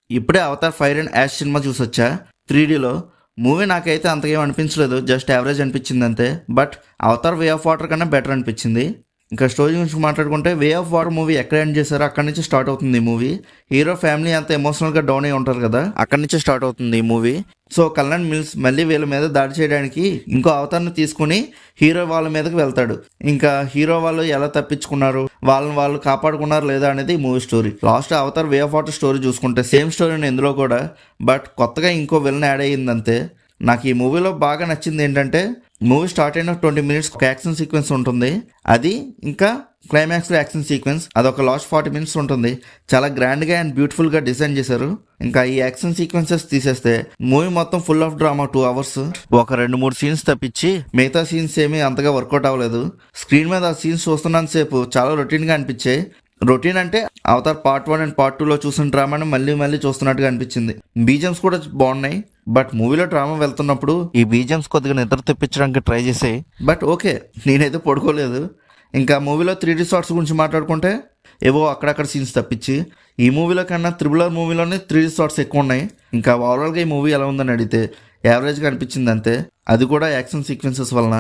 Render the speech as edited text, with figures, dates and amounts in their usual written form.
ఇప్పుడే Avatar fire and ash cinema చూసొచ్చా 3Dలో. మూవీ నాకైతే అంతకేం అనిపించలేదు, జస్ట్ యావరేజ్ అనిపించింది అంతే. But Avatar way of water కన్నా బెటర్ అనిపించింది. ఇంకా స్టోరీ గురించి మాట్లాడుకుంటే, వే ఆఫ్ వాటర్ మూవీ ఎక్కడ ఎండ్ చేశారో అక్కడి నుంచి స్టార్ట్ అవుతుంది ఈ మూవీ. హీరో ఫ్యామిలీ అంతా ఎమోషనల్గా డౌన్ అయి ఉంటారు కదా, అక్కడి నుంచి స్టార్ట్ అవుతుంది ఈ మూవీ. సో కల్నల్ మిల్స్ మళ్ళీ వీళ్ళ మీద దాడి చేయడానికి ఇంకో అవతార్ని తీసుకుని హీరో వాళ్ళ మీదకి వెళ్తాడు. ఇంకా హీరో వాళ్ళు ఎలా తప్పించుకున్నారు, వాళ్ళు కాపాడుకున్నారు లేదా అనేది movie story. Last Avatar way of water story చూసుకుంటే సేమ్ స్టోరీని ఇందులో కూడా, బట్ కొత్తగా ఇంకో విలన్ యాడ్ అయ్యిందంతే. నాకు ఈ మూవీలో బాగా నచ్చింది ఏంటంటే, మూవీ స్టార్ట్ అయిన 20 minutes ఒక యాక్షన్ సీక్వెన్స్ ఉంటుంది. అది ఇంకా క్లైమాక్స్లో యాక్షన్ సీక్వెన్స్, అదొక లాస్ట్ 40 minutes ఉంటుంది. చాలా గ్రాండ్గా అండ్ బ్యూటిఫుల్గా డిజైన్ చేశారు. ఇంకా ఈ యాక్షన్ సీక్వెన్సెస్ తీసేస్తే మూవీ మొత్తం ఫుల్ ఆఫ్ డ్రామా 2 hours. ఒక 2-3 సీన్స్ తప్పించి మిగతా సీన్స్ ఏమీ అంతగా వర్కౌట్ అవ్వలేదు. స్క్రీన్ మీద ఆ సీన్స్ చూస్తున్నంత సేపు చాలా రొటీన్గా అనిపించాయి. రొటీన్ అంటే అవతార్ పార్ట్ 1 అండ్ పార్ట్ 2లో చూసిన డ్రామాని మళ్ళీ చూస్తున్నట్టుగా అనిపించింది. బీజిఎమ్స్ కూడా బాగున్నాయి, బట్ మూవీలో డ్రామా వెళ్తున్నప్పుడు ఈ బీజిఎమ్స్ కొద్దిగా నిద్ర తెప్పించడానికి ట్రై చేసాయి. బట్ ఓకే, నేనైతే పడుకోలేదు. ఇంకా మూవీలో 3D షాట్స్ గురించి మాట్లాడుకుంటే, ఏవో అక్కడక్కడ సీన్స్ తప్పించి ఈ మూవీలో కన్నా త్రిబులర్ మూవీలోనే 3D షాట్స్ ఎక్కువ ఉన్నాయి. ఇంకా ఓవరాల్గా ఈ మూవీ ఎలా ఉందని అడిగితే యావరేజ్గా అనిపించింది అంతే, అది కూడా యాక్షన్ సీక్వెన్సెస్ వలన.